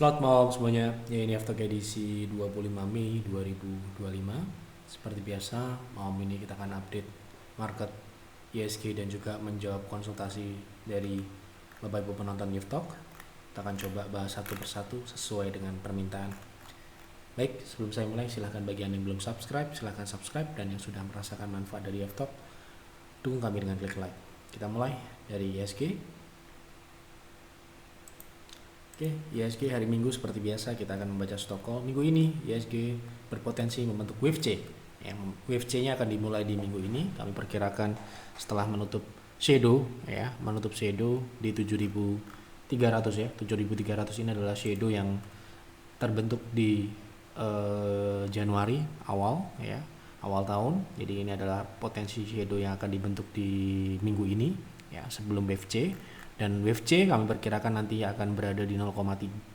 Selamat malam semuanya, ya ini After edisi 25 Mei 2025. Seperti biasa, malam ini kita akan update market ISG dan juga menjawab konsultasi dari Bapak Ibu penonton Youth Talk. Kita akan coba bahas satu persatu sesuai dengan permintaan. Baik, sebelum saya mulai, silahkan bagi Anda yang belum subscribe, silahkan subscribe, dan yang sudah merasakan manfaat dari Youth Talk, dukung kami dengan klik like. Kita mulai dari ISG. Oke, ISG hari Minggu seperti biasa kita akan membaca stock call. Minggu ini ISG berpotensi membentuk wave C. Yang wave C-nya akan dimulai di minggu ini. Kami perkirakan setelah menutup shadow di 7.300 ya. 7.300 ini adalah shadow yang terbentuk di Januari awal tahun. Jadi ini adalah potensi shadow yang akan dibentuk di minggu ini ya, sebelum wave C. Dan wave C kami perkirakan nanti akan berada di 0,3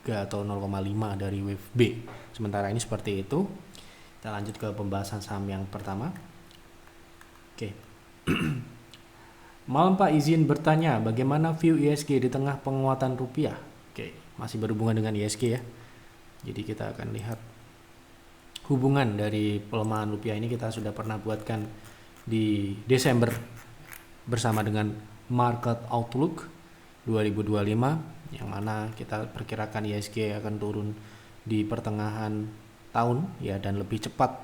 atau 0,5 dari wave B. Sementara ini seperti itu. Kita lanjut ke pembahasan saham yang pertama. Oke. Malam Pak, izin bertanya, bagaimana view ISG di tengah penguatan rupiah? Oke, masih berhubungan dengan ISG ya. Jadi kita akan lihat hubungan dari pelemahan rupiah ini kita sudah pernah buatkan di Desember bersama dengan Market Outlook 2025, yang mana kita perkirakan ISG akan turun di pertengahan tahun ya, dan lebih cepat.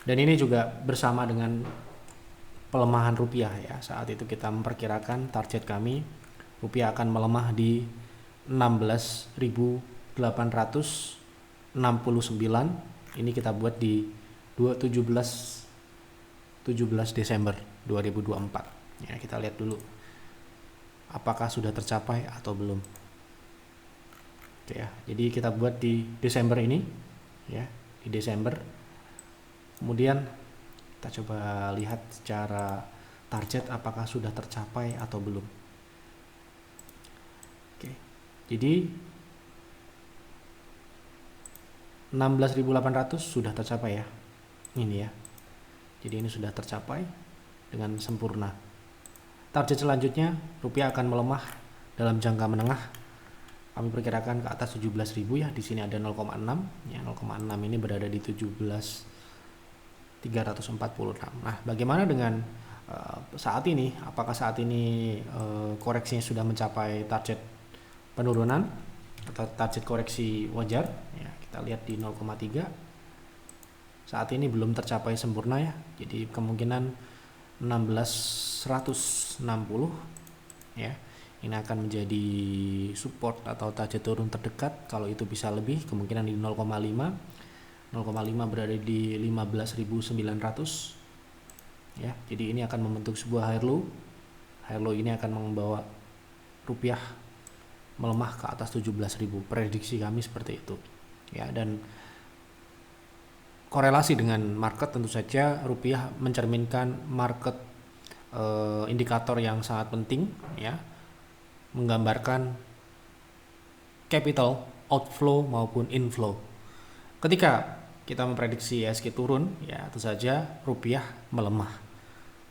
Dan ini juga bersama dengan pelemahan rupiah ya. Saat itu kita memperkirakan target kami rupiah akan melemah di 16.869. Ini kita buat di 17 Desember 2024 ya. Kita lihat dulu apakah sudah tercapai atau belum. Oke ya, jadi kita buat di Desember ini ya, di Desember. Kemudian kita coba lihat secara target apakah sudah tercapai atau belum. Oke, jadi 16.800 sudah tercapai ya, ini ya. Jadi ini sudah tercapai dengan sempurna. Target selanjutnya rupiah akan melemah dalam jangka menengah. Kami perkirakan ke atas 17.000 ya. Di sini ada 0,6 ya, 0,6 ini berada di 17.346. Nah, bagaimana dengan saat ini? Apakah saat ini koreksinya sudah mencapai target penurunan atau target koreksi wajar? Ya, kita lihat di 0,3. Saat ini belum tercapai sempurna ya. Jadi kemungkinan 16.160 ya, ini akan menjadi support atau target turun terdekat. Kalau itu bisa lebih, kemungkinan di 0,5 berada di 15.900 ya. Jadi ini akan membentuk sebuah high low ini akan membawa rupiah melemah ke atas 17.000. Prediksi kami seperti itu ya. Dan korelasi dengan market, tentu saja rupiah mencerminkan market indikator yang sangat penting ya, menggambarkan capital outflow maupun inflow. Ketika kita memprediksi ISG turun ya, tentu saja rupiah melemah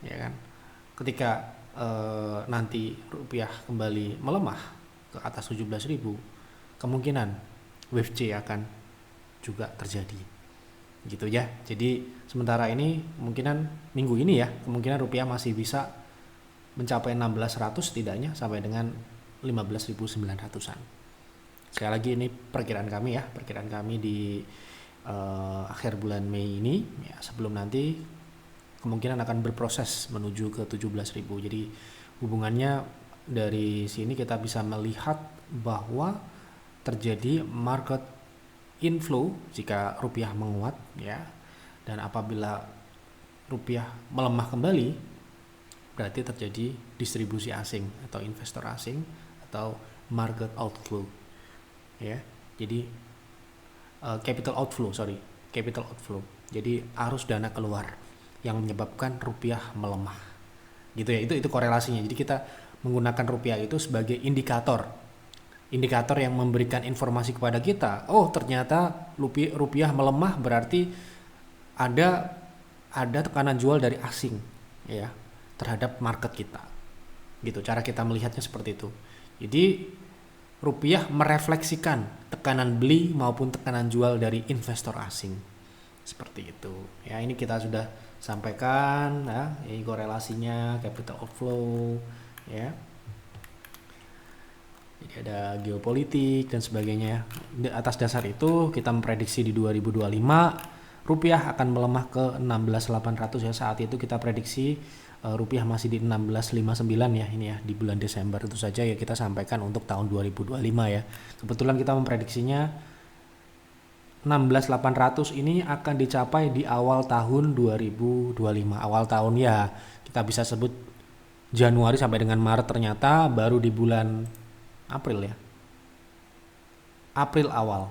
ya kan. Ketika nanti rupiah kembali melemah ke atas 17.000, kemungkinan wave C akan juga terjadi gitu ya. Jadi sementara ini kemungkinan minggu ini ya, kemungkinan rupiah masih bisa mencapai 16.100 setidaknya sampai dengan 15.900-an. Sekali lagi ini perkiraan kami ya, perkiraan kami di akhir bulan Mei ini ya, sebelum nanti kemungkinan akan berproses menuju ke 17.000. Jadi hubungannya dari sini kita bisa melihat bahwa terjadi market inflow jika rupiah menguat ya, dan apabila rupiah melemah kembali berarti terjadi distribusi asing atau investor asing atau market outflow ya. Jadi capital outflow. Jadi arus dana keluar yang menyebabkan rupiah melemah gitu ya. Itu korelasinya. Jadi kita menggunakan rupiah itu sebagai indikator yang memberikan informasi kepada kita. Oh, ternyata rupiah melemah, berarti ada tekanan jual dari asing ya terhadap market kita. Gitu, cara kita melihatnya seperti itu. Jadi rupiah merefleksikan tekanan beli maupun tekanan jual dari investor asing. Seperti itu. Ya, ini kita sudah sampaikan ya, ini korelasinya capital outflow ya. Jadi ada geopolitik dan sebagainya. Atas dasar itu kita memprediksi di 2025 rupiah akan melemah ke 16.800 ya. Saat itu kita prediksi rupiah masih di 16.59 ya, ini ya di bulan Desember. Itu saja ya kita sampaikan untuk tahun 2025 ya. Kebetulan kita memprediksinya 16.800 ini akan dicapai di awal tahun 2025. Awal tahun ya kita bisa sebut Januari sampai dengan Maret, ternyata baru di bulan April ya. April awal.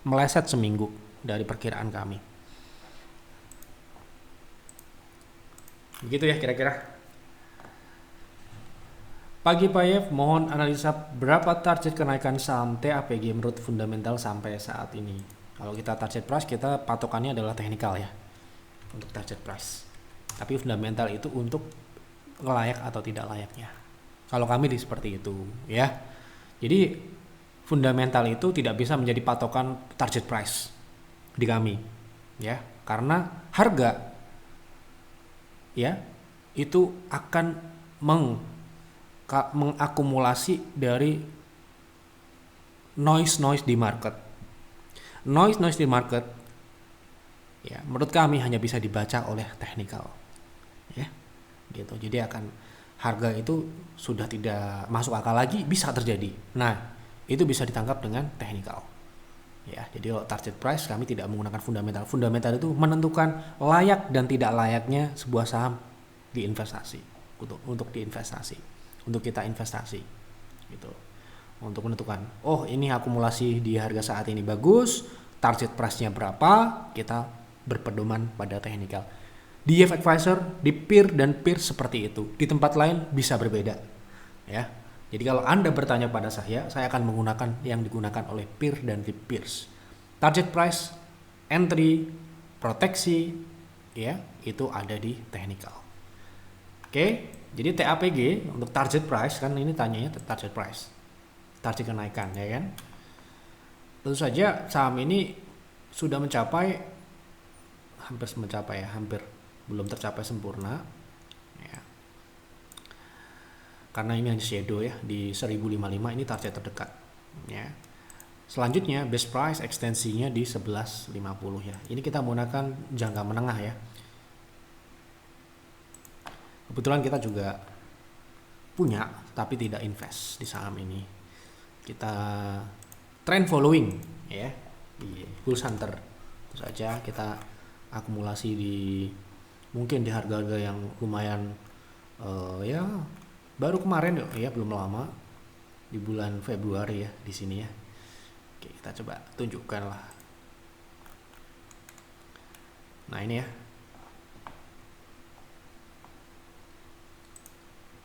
Meleset seminggu dari perkiraan kami. Begitu ya kira-kira. Pagi Pak Yev, mohon analisa berapa target kenaikan saham TAPG menurut fundamental sampai saat ini. Kalau kita target price, kita patokannya adalah teknikal ya, untuk target price. Tapi fundamental itu untuk layak atau tidak layaknya. Kalau kami seperti itu ya. Jadi fundamental itu tidak bisa menjadi patokan target price di kami ya, karena harga ya itu akan mengakumulasi dari noise di market. Noise di market ya menurut kami hanya bisa dibaca oleh technical ya gitu. Jadi harga itu sudah tidak masuk akal lagi, bisa terjadi. Nah, itu bisa ditangkap dengan technical. Ya, jadi kalau target price kami tidak menggunakan fundamental. Fundamental itu menentukan layak dan tidak layaknya sebuah saham diinvestasi untuk diinvestasi, untuk kita investasi. Gitu. Untuk menentukan, oh ini akumulasi di harga saat ini bagus, target price-nya berapa, kita berpedoman pada technical. Di Yev Advisor, di peer dan peer seperti itu. Di tempat lain bisa berbeda. Ya. Jadi kalau Anda bertanya pada saya akan menggunakan yang digunakan oleh peer dan di peers. Target price, entry, proteksi, ya, itu ada di technical. Oke, jadi TAPG untuk target price, kan ini tanyanya target price. Target kenaikan, ya kan? Tentu saja saham ini sudah hampir belum tercapai sempurna ya. Karena ini hanya shadow ya, di 1055 ini target terdekat ya. Selanjutnya best price ekstensinya di 1150 ya. Ini kita menggunakan jangka menengah ya. Kebetulan kita juga punya tapi tidak invest di saham ini. Kita trend following ya di Bull Hunter. Terus saja kita akumulasi mungkin di harga-harga yang lumayan ya baru kemarin ya, belum lama di bulan Februari ya di sini ya. Oke, kita coba tunjukkan lah. Nah ini ya.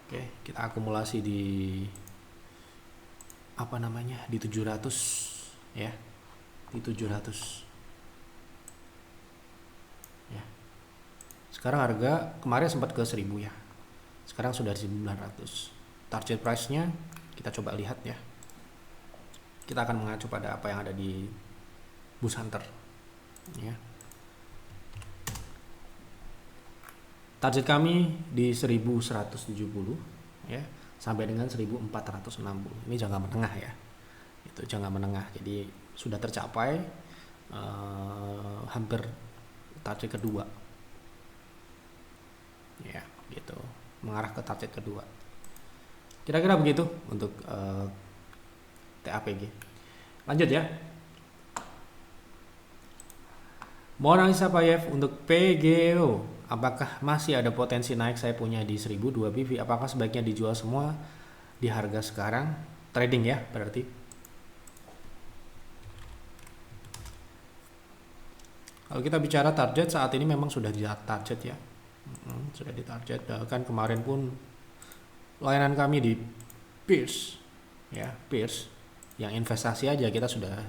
Oke, kita akumulasi di di 700 ya, di 700 ya. Sekarang harga kemarin sempat ke 1000 ya, sekarang sudah di 900. Target price nya kita coba lihat ya, kita akan mengacu pada apa yang ada di Bull Hunter ya. Target kami di 1170 ya, sampai dengan 1460. Ini jangka menengah ya. Itu jangka menengah. Jadi sudah tercapai hampir target kedua. Ya, gitu. Mengarah ke target kedua. Kira-kira begitu untuk TAPG. Lanjut ya. Mohon analisa Pak Yev untuk PGO. Apakah masih ada potensi naik? Saya punya di 1002 BV. Apakah sebaiknya dijual semua di harga sekarang? Trading ya berarti. Kalau kita bicara target, saat ini memang sudah di target ya. Sudah di target. Bahkan kemarin pun layanan kami di Peers ya, Peers yang investasi aja kita sudah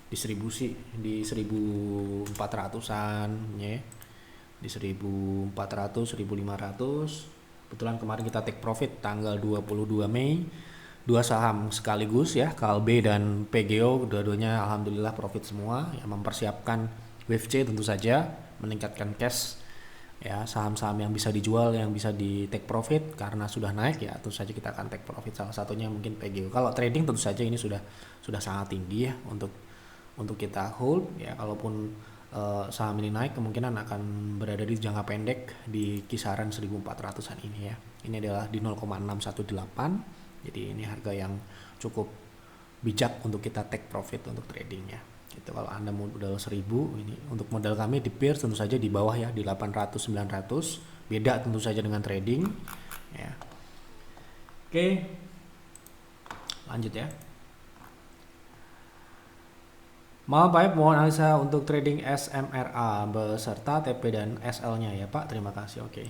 distribusi di 1400-an ya. Di 1400, 1500. Kebetulan kemarin kita take profit tanggal 22 Mei dua saham sekaligus ya, KLB dan PGO, dua-duanya alhamdulillah profit semua ya, mempersiapkan wave C tentu saja, meningkatkan cash ya, saham-saham yang bisa dijual, yang bisa di take profit karena sudah naik ya, tentu saja kita akan take profit, salah satunya mungkin PGO. Kalau trading tentu saja ini sudah sangat tinggi ya untuk kita hold ya, kalaupun saham ini naik kemungkinan akan berada di jangka pendek di kisaran 1400-an ini ya. Ini adalah di 0,618. Jadi ini harga yang cukup bijak untuk kita take profit untuk tradingnya. Gitu. Kalau Anda modal 1000, ini untuk modal kami di peers tentu saja di bawah ya, di 800 900. Beda tentu saja dengan trading ya. Oke. Lanjut ya. Pak, mohon analisa untuk trading SMRA beserta TP dan SL-nya ya Pak. Terima kasih. Oke.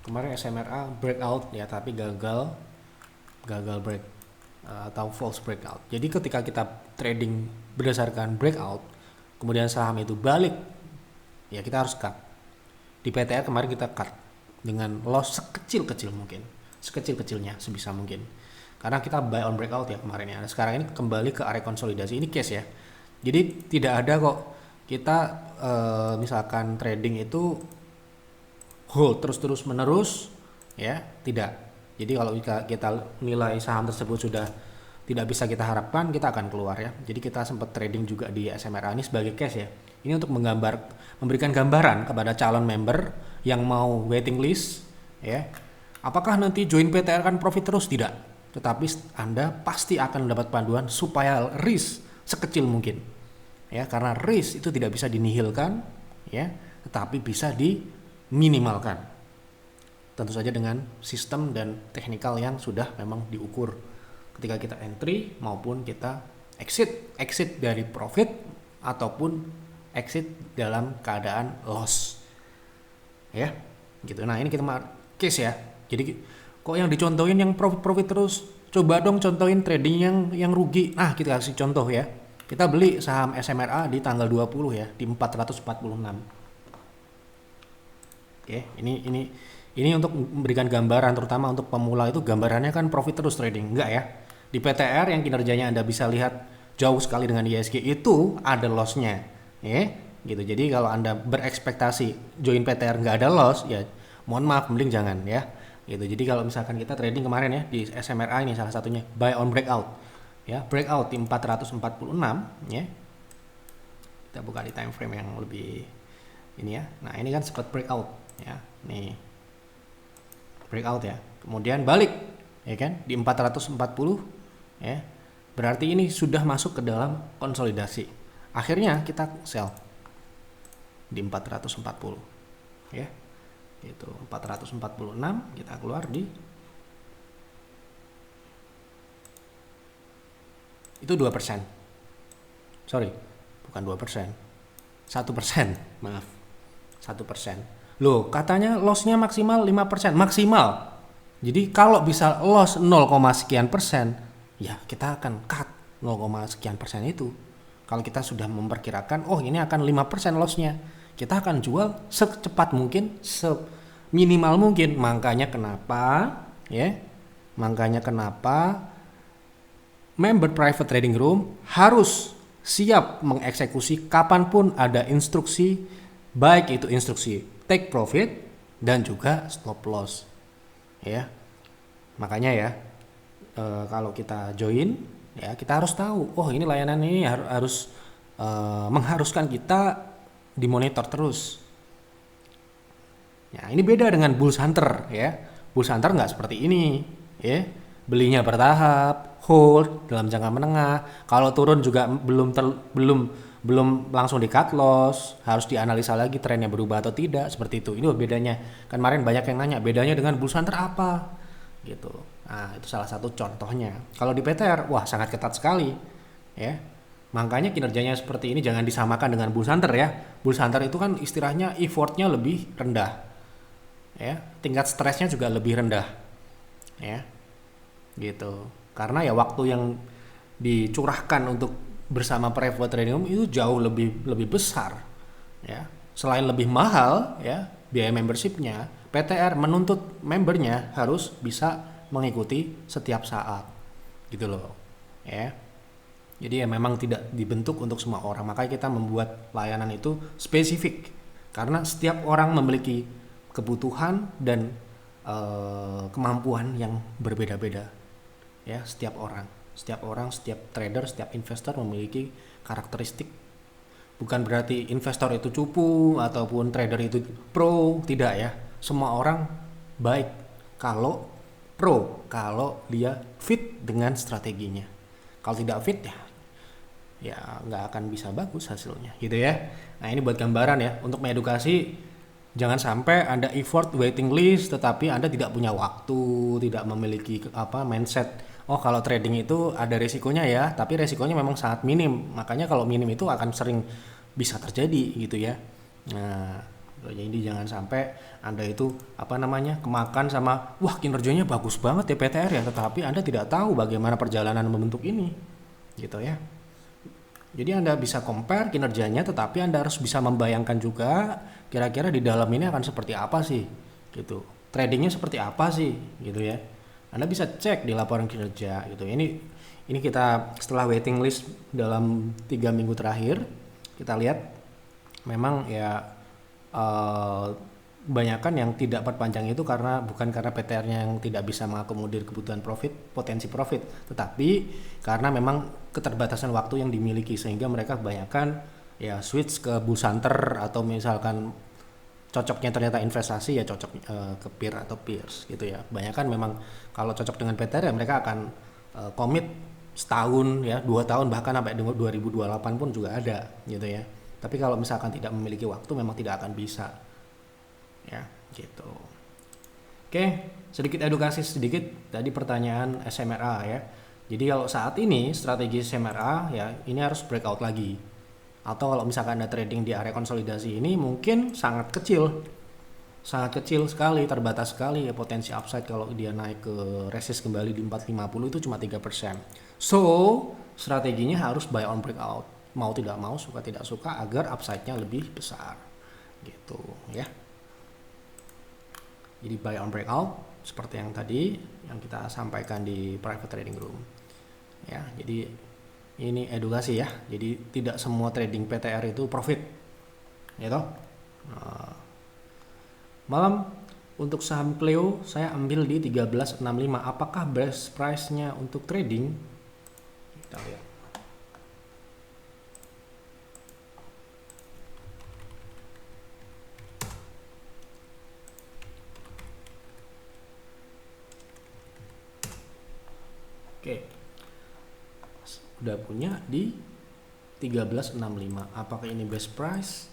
Kemarin SMRA breakout ya, tapi gagal break atau false breakout. Jadi ketika kita trading berdasarkan breakout, kemudian saham itu balik, ya kita harus cut. Di PTR kemarin kita cut dengan loss sekecil-kecil mungkin, sekecil-kecilnya sebisa mungkin. Karena kita buy on breakout ya kemarin ya. Sekarang ini kembali ke area konsolidasi, ini case ya. Jadi tidak ada kok kita misalkan trading itu hold terus menerus ya, tidak. Jadi kalau kita nilai saham tersebut sudah tidak bisa kita harapkan, kita akan keluar ya. Jadi kita sempat trading juga di SMRA ini sebagai cash ya. Ini untuk memberikan gambaran kepada calon member yang mau waiting list ya. Apakah nanti join PTR kan profit terus? Tidak. Tetapi Anda pasti akan mendapat panduan supaya risk sekecil mungkin. Ya, karena risk itu tidak bisa dinihilkan ya, tetapi bisa diminimalkan. Tentu saja dengan sistem dan teknikal yang sudah memang diukur ketika kita entry maupun kita exit dari profit ataupun exit dalam keadaan loss. Ya, gitu. Nah, ini kita case ya. Jadi kok yang dicontohin yang profit terus? Coba dong contohin trading yang rugi. Nah, kita kasih contoh ya. Kita beli saham SMRA di tanggal 20 ya, di 446. Oke, ini untuk memberikan gambaran, terutama untuk pemula itu gambarannya kan profit terus trading, enggak ya? Di PTR yang kinerjanya Anda bisa lihat jauh sekali dengan ISG itu ada loss-nya, ya, gitu. Jadi kalau Anda berekspektasi join PTR nggak ada loss, ya mohon maaf, mending jangan ya. Gitu. Jadi kalau misalkan kita trading kemarin ya di SMRA ini salah satunya buy on breakout ya, breakout di 446 ya, kita buka di time frame yang lebih ini ya. Nah ini kan sempat breakout ya, nih breakout ya, kemudian balik ya kan di 440 ya, berarti ini sudah masuk ke dalam konsolidasi, akhirnya kita sell di 440 ya. Itu 446, kita keluar di itu 2%. Sorry, bukan 2%. 1%, maaf. 1%. Loh, katanya loss-nya maksimal 5%, maksimal. Jadi kalau bisa loss 0, sekian persen, ya kita akan cut 0, sekian persen itu. Kalau kita sudah memperkirakan, oh ini akan 5% loss-nya, kita akan jual secepat mungkin, seminimal mungkin. Makanya kenapa member private trading room harus siap mengeksekusi kapanpun ada instruksi, baik itu instruksi take profit dan juga stop loss ya. Makanya ya kalau kita join ya, kita harus tahu, oh ini layanan ini harus mengharuskan kita dimonitor terus. Ya, ini beda dengan Bulls Hunter ya. Bulls Hunter nggak seperti ini ya. Belinya bertahap, hold dalam jangka menengah. Kalau turun juga belum langsung di cut loss, harus dianalisa lagi trennya berubah atau tidak, seperti itu. Ini bedanya. Kan kemarin banyak yang nanya, bedanya dengan Bulls Hunter apa? Gitu. Nah, itu salah satu contohnya. Kalau di PTR, wah sangat ketat sekali ya. Makanya kinerjanya seperti ini jangan disamakan dengan Bulls Hunter ya. Bulls Hunter itu kan istilahnya effortnya lebih rendah ya, tingkat stresnya juga lebih rendah ya, gitu. Karena ya waktu yang dicurahkan untuk bersama private trading itu jauh lebih besar ya. Selain lebih mahal ya biaya membershipnya, PTR menuntut membernya harus bisa mengikuti setiap saat gitu loh ya. Jadi ya memang tidak dibentuk untuk semua orang, makanya kita membuat layanan itu spesifik karena setiap orang memiliki kebutuhan dan kemampuan yang berbeda-beda ya. Setiap orang, setiap trader, setiap investor memiliki karakteristik. Bukan berarti investor itu cupu ataupun trader itu pro, tidak ya. Semua orang baik kalau kalau dia fit dengan strateginya. Kalau tidak fit ya nggak akan bisa bagus hasilnya gitu ya. Nah ini buat gambaran ya, untuk mengedukasi jangan sampai Anda effort waiting list tetapi Anda tidak punya waktu, tidak memiliki mindset. Oh kalau trading itu ada resikonya ya, tapi resikonya memang sangat minim. Makanya kalau minim itu akan sering bisa terjadi gitu ya. Nah, jadi jangan sampai Anda itu kemakan sama wah kinerjanya bagus banget ya PTR ya, tetapi Anda tidak tahu bagaimana perjalanan membentuk ini. Gitu ya. Jadi Anda bisa compare kinerjanya, tetapi Anda harus bisa membayangkan juga kira-kira di dalam ini akan seperti apa sih gitu. Tradingnya seperti apa sih gitu ya. Anda bisa cek di laporan kinerja gitu. Ini kita setelah waiting list dalam 3 minggu terakhir, kita lihat memang ya banyakan yang tidak perpanjang itu bukan karena PTR-nya yang tidak bisa mengakomodir kebutuhan potensi profit, tetapi karena memang keterbatasan waktu yang dimiliki sehingga mereka kebanyakan ya switch ke busanter atau misalkan cocoknya ternyata investasi ya cocok ke peer atau peers gitu ya. Kebanyakan memang kalau cocok dengan PTR ya mereka akan komit setahun ya, 2 tahun bahkan sampai 2028 pun juga ada gitu ya. Tapi kalau misalkan tidak memiliki waktu memang tidak akan bisa ya gitu. Oke, sedikit edukasi tadi pertanyaan SMRA ya. Jadi kalau saat ini strategi SMRA ya ini harus breakout lagi. Atau kalau misalkan Anda trading di area konsolidasi ini mungkin sangat kecil sekali, terbatas sekali ya potensi upside kalau dia naik ke resist kembali di 450 itu cuma 3%. So strateginya harus buy on breakout, mau tidak mau, suka tidak suka, agar upside-nya lebih besar gitu ya. Jadi buy on breakout seperti yang tadi yang kita sampaikan di private trading room ya. Jadi ini edukasi ya, jadi tidak semua trading PTR itu profit gitu. Malam untuk saham Cleo saya ambil di 1365. Apakah best price nya untuk trading? Kita lihat. Oke, udah punya di 1365. Apakah ini best price?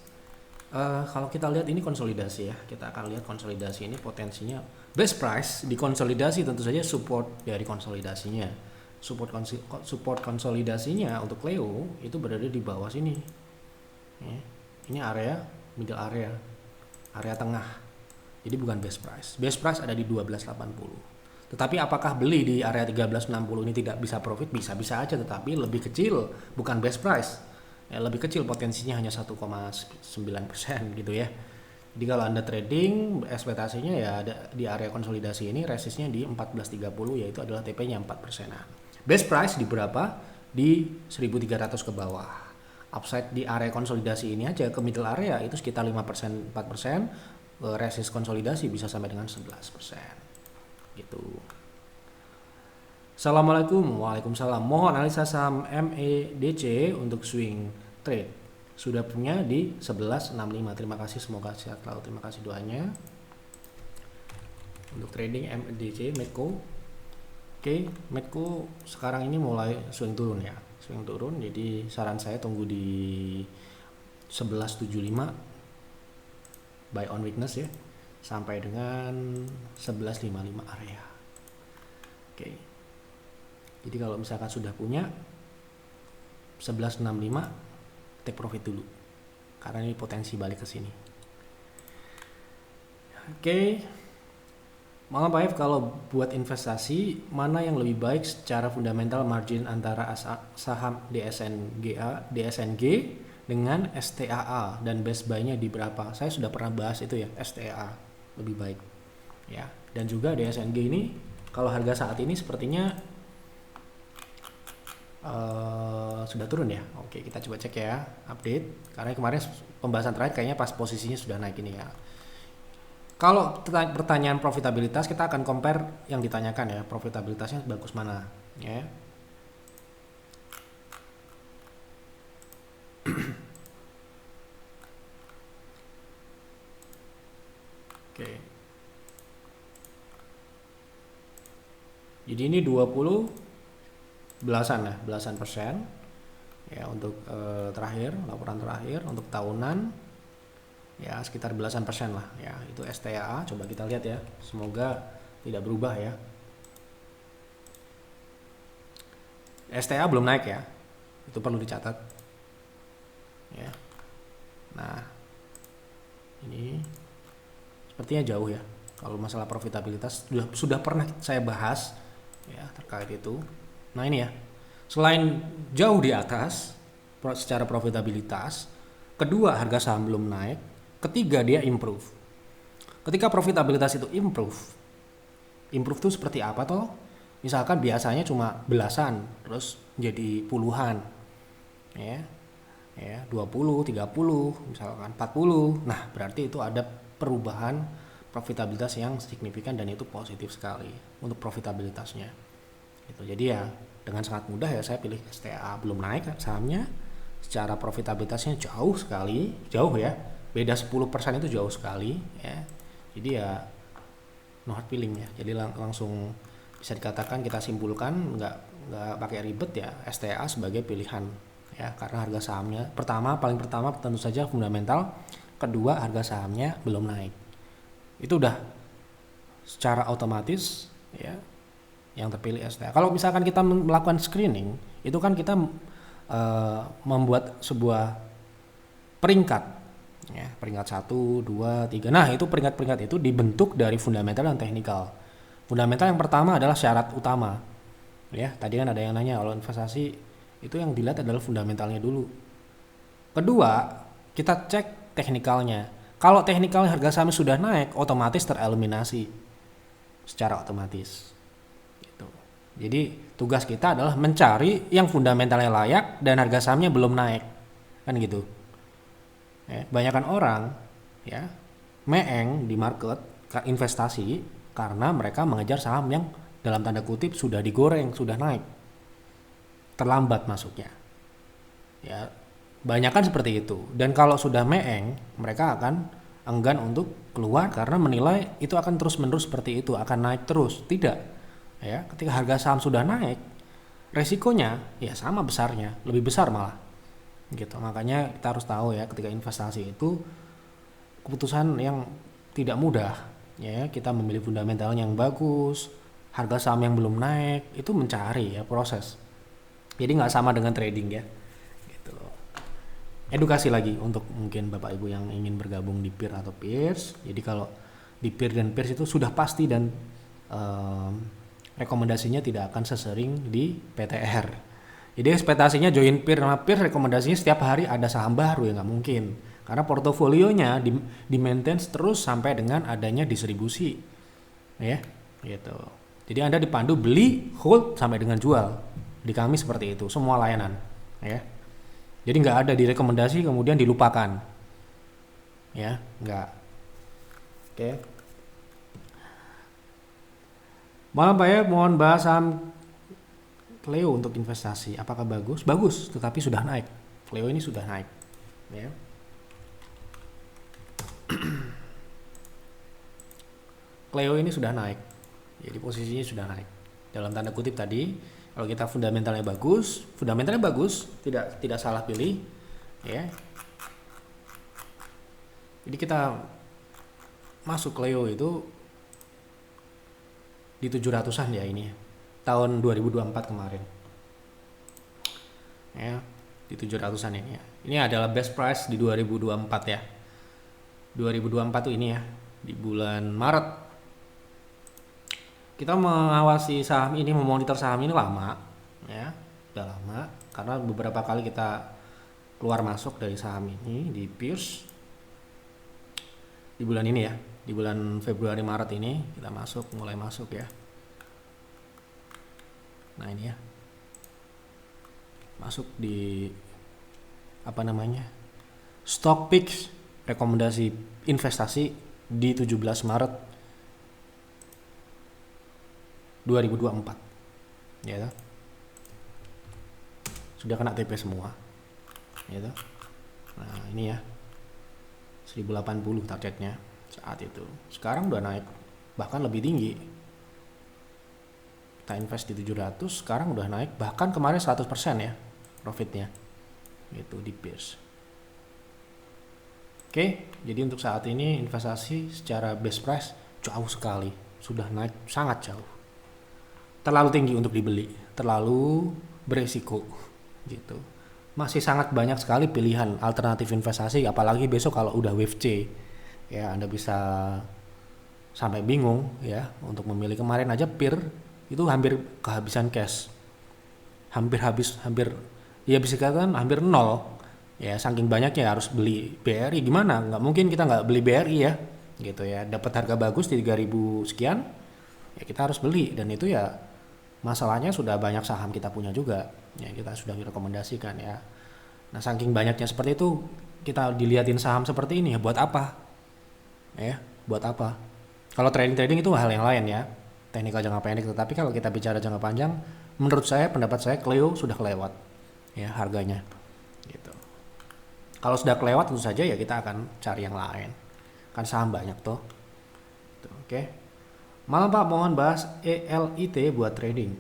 Kalau kita lihat ini konsolidasi ya, kita akan lihat konsolidasi ini potensinya best price di konsolidasi, tentu saja support dari konsolidasinya. Support konsolidasinya untuk Cleo itu berada di bawah sini. Ya, ini area middle area tengah. Jadi bukan best price. Best price ada di 1280. Tetapi apakah beli di area 1360 ini tidak bisa profit? Bisa aja, tetapi lebih kecil, bukan best price. Ya, lebih kecil, potensinya hanya 1,9% gitu ya. Jadi kalau Anda trading, ekspektasinya ya ada di area konsolidasi ini, resistnya di 1430, yaitu adalah TP-nya 4%-an. Best price di berapa? Di 1300 ke bawah. Upside di area konsolidasi ini aja ke middle area itu sekitar 5%, 4%. Resist konsolidasi bisa sampai dengan 11%. Gitu. Assalamualaikum. Waalaikumsalam. Mohon analisa saham MEDC untuk swing trade. Sudah punya di 1165. Terima kasih, semoga sehat selalu. Terima kasih doanya. Untuk trading MEDC Medco. Oke, Medco sekarang ini mulai swing turun ya. Swing turun, jadi saran saya tunggu di 1175 buy on weakness ya, sampai dengan 1155 area. Oke. Jadi kalau misalkan sudah punya 1165, take profit dulu. Karena ini potensi balik ke sini. Oke. Malam Pak F, kalau buat investasi mana yang lebih baik secara fundamental margin antara saham DSNG dengan STAA dan best buy-nya di berapa? Saya sudah pernah bahas itu ya, STAA lebih baik ya. Dan juga DSNG ini Kalau harga saat ini sepertinya sudah turun ya. Oke, kita coba cek ya, update. Karena kemarin pembahasan terakhir kayaknya pas posisinya sudah naik ini ya. Kalau pertanyaan profitabilitas, kita akan compare yang ditanyakan ya, profitabilitasnya bagus mana ya. Oke. Jadi ini 20 belasan ya, belasan persen ya untuk terakhir, laporan terakhir untuk tahunan ya sekitar belasan persen lah ya. Itu STAA, coba kita lihat ya, semoga tidak berubah ya. STA belum naik ya, itu perlu dicatat ya. Nah ini sepertinya jauh ya. Kalau masalah profitabilitas sudah pernah saya bahas ya terkait itu. Nah ini ya, selain jauh di atas secara profitabilitas, kedua harga saham belum naik, ketiga dia improve. Ketika profitabilitas itu improve itu seperti apa toh? Misalkan biasanya cuma belasan, terus jadi puluhan, ya, 20, 30, misalkan 40. Nah berarti itu ada perubahan profitabilitas yang signifikan dan itu positif sekali untuk profitabilitasnya. Gitu. Jadi ya dengan sangat mudah ya saya pilih STA, belum naik sahamnya, secara profitabilitasnya jauh sekali, jauh ya, beda 10% itu jauh sekali ya. Jadi ya no hard feeling ya. Jadi langsung bisa dikatakan kita simpulkan nggak pakai ribet ya, STA sebagai pilihan ya, karena harga sahamnya paling pertama tentu saja fundamental, kedua harga sahamnya belum naik. Itu udah secara otomatis ya yang terpilih STA. Kalau misalkan kita melakukan screening, itu kan kita membuat sebuah peringkat ya, peringkat 1, 2, 3. Nah itu peringkat-peringkat itu dibentuk dari fundamental dan teknikal. Fundamental yang pertama adalah syarat utama ya, tadi kan ada yang nanya kalau investasi itu yang dilihat adalah fundamentalnya dulu. Kedua kita cek teknikalnya. Kalau teknikalnya harga saham sudah naik, otomatis tereliminasi secara otomatis gitu. Jadi tugas kita adalah mencari yang fundamentalnya layak dan harga sahamnya belum naik, kan gitu ya. Banyakan orang ya meeng di market investasi karena mereka mengejar saham yang dalam tanda kutip sudah digoreng, sudah naik, terlambat masuknya ya. Banyakan seperti itu. Dan kalau sudah meeng, mereka akan enggan untuk keluar karena menilai itu akan terus-menerus seperti itu, akan naik terus. Tidak ya, ketika harga saham sudah naik, resikonya ya sama besarnya, lebih besar malah gitu. Makanya kita harus tahu ya, ketika investasi itu keputusan yang tidak mudah ya. Kita memilih fundamental yang bagus, harga saham yang belum naik, itu mencari ya, proses. Jadi nggak sama dengan trading ya gitu. Edukasi lagi untuk mungkin Bapak Ibu yang ingin bergabung di peer atau peers. Jadi kalau di peer dan peers itu sudah pasti dan rekomendasinya tidak akan sesering di PTR. Jadi ekspektasinya join peer sama peer, rekomendasinya setiap hari ada saham baru ya, nggak mungkin. Karena portofolionya di maintain terus sampai dengan adanya distribusi ya gitu. Jadi Anda dipandu beli, hold sampai dengan jual. Di kami seperti itu, semua layanan ya. Jadi nggak ada direkomendasi kemudian dilupakan ya, nggak. Oke. Malam Pak ya, mohon bahas saham Cleo untuk investasi. Apakah bagus? Bagus, tetapi sudah naik. Cleo ini sudah naik ya. Cleo ini sudah naik. Jadi posisinya sudah naik. Dalam tanda kutip tadi, kalau kita fundamentalnya bagus, tidak salah pilih ya. Jadi kita masuk Cleo itu di 700-an ya ini. Tahun 2024 kemarin. Ya, di 700-an ini ya. Ini adalah best price di 2024 ya. 2024 tuh ini ya, di bulan Maret. Kita mengawasi saham ini, memonitor saham ini lama ya, udah lama karena beberapa kali kita keluar masuk dari saham ini di peers di bulan ini ya, di bulan Februari Maret ini kita mulai masuk ya. Nah ini ya, masuk di apa namanya, stock picks rekomendasi investasi di 17 Maret 2024 ya toh. Sudah kena TP semua ya toh. Nah ini ya 1080 targetnya saat itu. Sekarang udah naik bahkan lebih tinggi. Kita invest di 700, sekarang udah naik bahkan kemarin 100% ya profitnya. Itu di Pierce. Oke, jadi untuk saat ini investasi secara base price jauh sekali, sudah naik sangat jauh. Terlalu tinggi untuk dibeli, terlalu beresiko gitu. Masih sangat banyak sekali pilihan alternatif investasi, apalagi besok kalau udah wave C. Ya, Anda bisa sampai bingung ya untuk memilih. Kemarin aja PIR itu hampir kehabisan cash. Hampir ya bisa dikatakan hampir nol. Ya saking banyaknya harus beli BRI, gimana? Nggak mungkin kita nggak beli BRI ya gitu ya. Dapat harga bagus di 3000 sekian, ya kita harus beli. Dan itu ya masalahnya sudah banyak saham kita punya juga, ya kita sudah direkomendasikan ya. Nah saking banyaknya seperti itu, kita diliatin saham seperti ini ya buat apa? Ya buat apa? Kalau trading itu hal yang lain ya, teknikal jangka pendek. Tetapi kalau kita bicara jangka panjang, menurut saya, pendapat saya, Cleo sudah kelewat ya harganya gitu. Kalau sudah kelewat tentu saja ya kita akan cari yang lain, kan saham banyak tuh. Oke. Malam Pak, mohon bahas ELIT buat trading.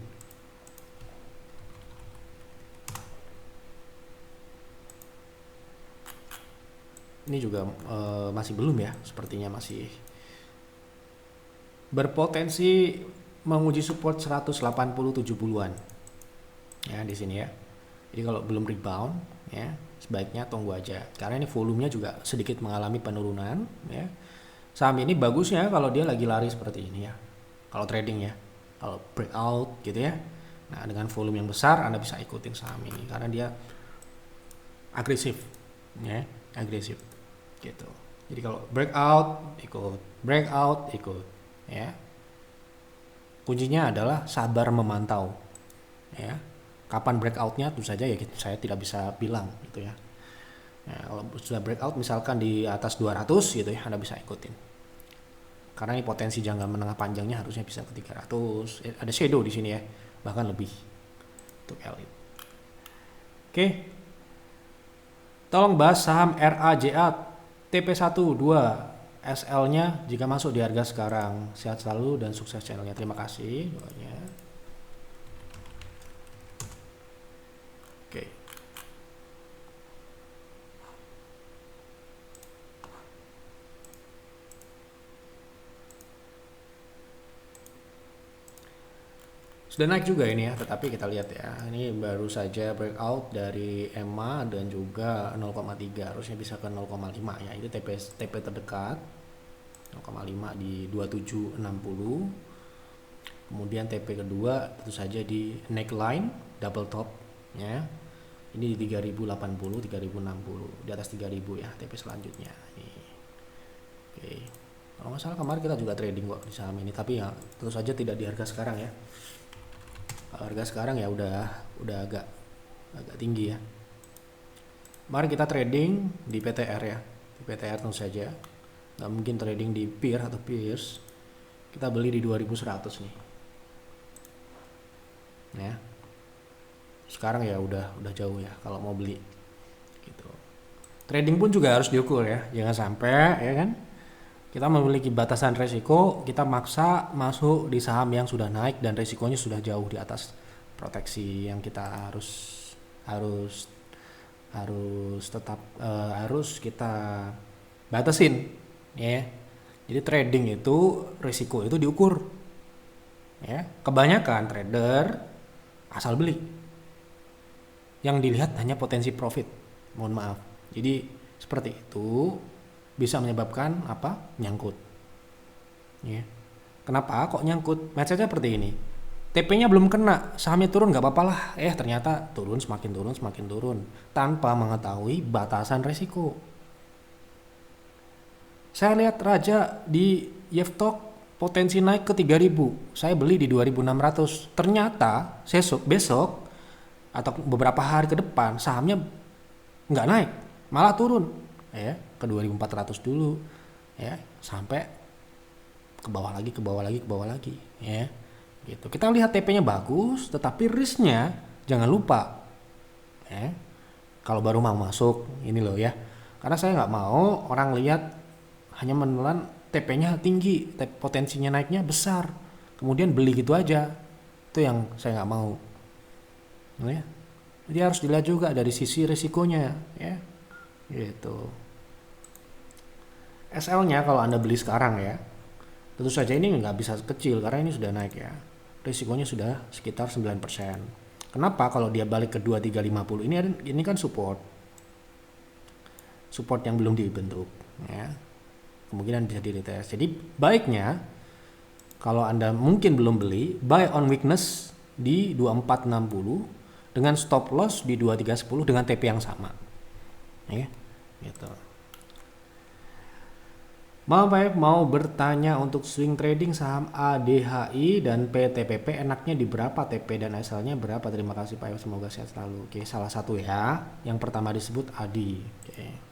Ini juga masih belum ya, sepertinya masih berpotensi menguji support 180-70-an ya di sini ya. Jadi kalau belum rebound ya sebaiknya tunggu aja, karena ini volumenya juga sedikit mengalami penurunan ya. Saham ini bagusnya kalau dia lagi lari seperti ini ya, kalau trading ya, kalau breakout gitu ya. Nah dengan volume yang besar Anda bisa ikutin saham ini karena dia agresif ya, agresif gitu. Jadi kalau breakout ikut ya. Kuncinya adalah sabar memantau ya. Kapan breakoutnya tentu saja ya saya tidak bisa bilang gitu ya. Nah, kalau sudah breakout misalkan di atas 200 gitu ya, Anda bisa ikutin. Karena ini potensi jangka menengah panjangnya harusnya bisa ke 300. Ada shadow di sini ya, bahkan lebih untuk elit. Oke. Tolong bahas saham RAJA TP12 SL-nya jika masuk di harga sekarang. Sehat selalu dan sukses channelnya. Terima kasih doanya. Oke. Sudah naik juga ini ya, tetapi kita lihat ya, ini baru saja breakout dari EMA dan juga 0,3, harusnya bisa ke 0,5 ya. Itu TP terdekat 0,5 di 2760. Kemudian TP kedua tentu saja di neckline double top ya. Ini di 3080, 3060, di atas 3000 ya TP selanjutnya. Nih. Oke. Kalau nggak salah kemarin kita juga trading kok di saham ini, tapi ya tentu saja tidak di harga sekarang ya. Harga sekarang ya udah agak tinggi ya. Mari kita trading di PTR ya. Di PTR tentu saja. Nggak mungkin trading di PIR atau Pierce. Kita beli di 2100 nih. Ya. Sekarang ya udah jauh ya kalau mau beli. Gitu. Trading pun juga harus diukur ya. Jangan sampai ya kan, kita memiliki batasan resiko, kita maksa masuk di saham yang sudah naik dan resikonya sudah jauh di atas proteksi yang kita harus tetap harus kita batasin ya. Jadi trading itu resiko itu diukur ya. Kebanyakan trader asal beli, yang dilihat hanya potensi profit, mohon maaf. Jadi seperti itu bisa menyebabkan apa? Nyangkut. Ya. Kenapa kok nyangkut? Mindsetnya seperti ini. TP-nya belum kena, sahamnya turun nggak apa-apa lah. Ternyata semakin turun tanpa mengetahui batasan resiko. Saya lihat Raja di Yeftok potensi naik ke 3.000. Saya beli di 2.600. Ternyata besok atau beberapa hari ke depan sahamnya nggak naik, malah turun ya ke 2.400 dulu ya, sampai ke bawah lagi ya. Gitu. Kita lihat TP-nya bagus, tetapi risk-nya jangan lupa ya. Kalau baru mau masuk ini loh ya. Karena saya nggak mau orang lihat hanya menelan TP-nya tinggi, potensinya naiknya besar, kemudian beli gitu aja. Itu yang saya nggak mau. Ya. Jadi harus dilihat juga dari sisi risikonya ya. Gitu. SL-nya kalau Anda beli sekarang ya, tentu saja ini nggak bisa kecil karena ini sudah naik ya. Risikonya sudah sekitar 9%. Kenapa? Kalau dia balik ke 2350 ini kan support yang belum dibentuk ya. Kemungkinan bisa di retest. Jadi baiknya kalau Anda mungkin belum beli, buy on weakness di 2460 dengan stop loss di 2310 dengan TP yang sama. Ya, gitu. Mau bertanya untuk swing trading saham ADHI dan PTPP enaknya di berapa, TP dan SL-nya berapa? Terima kasih Pak, semoga sehat selalu. Oke, salah satu ya. Yang pertama disebut ADI. Oke.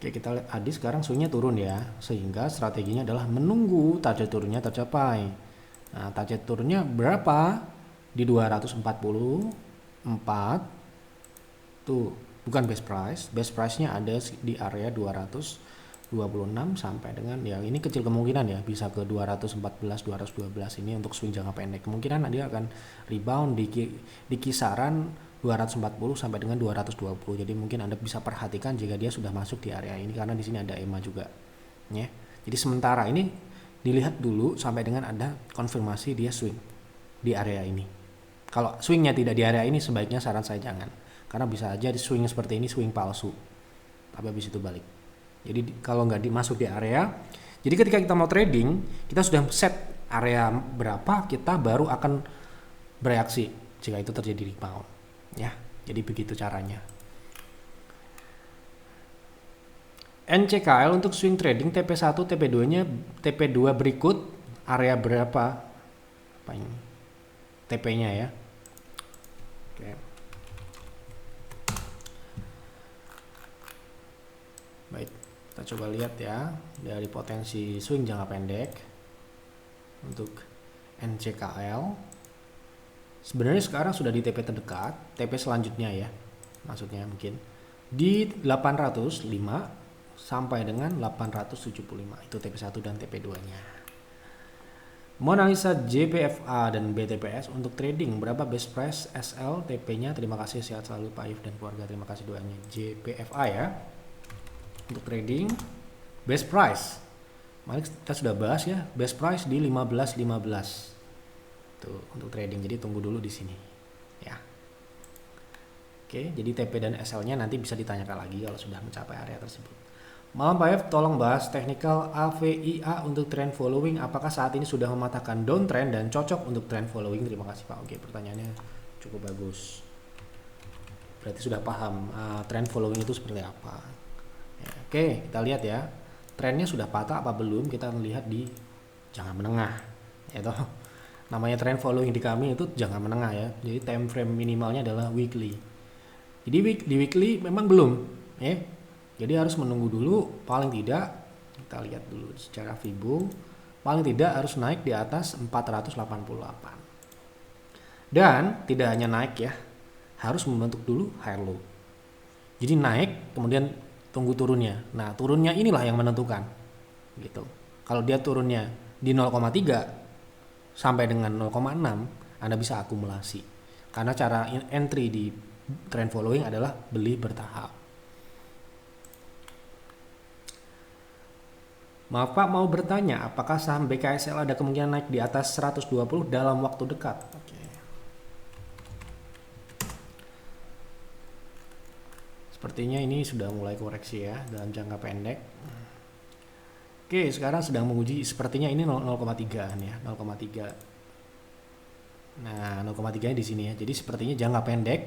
Oke, kita lihat ADI sekarang swingnya turun ya, sehingga strateginya adalah menunggu target turunnya tercapai. Nah, target turunnya berapa? Di 244 tuh, bukan best price-nya ada di area 226 sampai dengan ya ini kecil kemungkinan ya bisa ke 214 212 ini untuk swing jangka pendek. Kemungkinan dia akan rebound di kisaran 240 sampai dengan 220. Jadi mungkin Anda bisa perhatikan jika dia sudah masuk di area ini karena di sini ada EMA juga. Ya. Jadi sementara ini dilihat dulu sampai dengan ada konfirmasi dia swing di area ini. Kalau swingnya tidak di area ini sebaiknya saran saya jangan. Karena bisa aja di swing seperti ini swing palsu. Tapi habis itu balik. Jadi kalau nggak dimasuk di area, jadi ketika kita mau trading, kita sudah set area berapa, kita baru akan bereaksi jika itu terjadi rebound. Ya, jadi begitu caranya. NCKL untuk swing trading TP1, TP2-nya, TP2 berikut area berapa? Apa ini? TP-nya ya. Oke. Baik, kita coba lihat ya dari potensi swing jangka pendek untuk NCKL. Sebenarnya sekarang sudah di TP terdekat, TP selanjutnya ya, maksudnya mungkin di 805 sampai dengan 875 itu TP1 dan TP2-nya. Mau analisa JPFA dan BTPS untuk trading berapa best price SL TP-nya? Terima kasih, sehat selalu Pak If dan keluarga, terima kasih doanya. JPFA ya untuk trading best price. Mari kita sudah bahas ya, best price di 15.15 tuh untuk trading, jadi tunggu dulu di sini ya. Oke, jadi TP dan SL-nya nanti bisa ditanyakan lagi kalau sudah mencapai area tersebut. Malam Pak F, tolong bahas technical AVIA untuk trend following. Apakah saat ini sudah mematahkan downtrend dan cocok untuk trend following? Terima kasih Pak. Oke, pertanyaannya cukup bagus. Berarti sudah paham trend following itu seperti apa. Ya, oke, kita lihat ya. Trennya sudah patah apa belum? Kita lihat di jangka menengah. Ya toh. Namanya trend following di kami itu jangka menengah ya. Jadi time frame minimalnya adalah weekly. Jadi di weekly memang belum ya. Jadi harus menunggu dulu, paling tidak kita lihat dulu secara Fibo, paling tidak harus naik di atas 488. Dan tidak hanya naik ya, harus membentuk dulu high low. Jadi naik kemudian tunggu turunnya. Nah, turunnya inilah yang menentukan. Gitu. Kalau dia turunnya di 0,3 sampai dengan 0,6, Anda bisa akumulasi. Karena cara entry di trend following adalah beli bertahap. Maaf Pak, mau bertanya, apakah saham BKSL ada kemungkinan naik di atas 120 dalam waktu dekat? Oke. Sepertinya ini sudah mulai koreksi ya dalam jangka pendek. Oke, sekarang sedang menguji, sepertinya ini 0,3 ya, 0,3. Nah, 0,3 di sini ya. Jadi sepertinya jangka pendek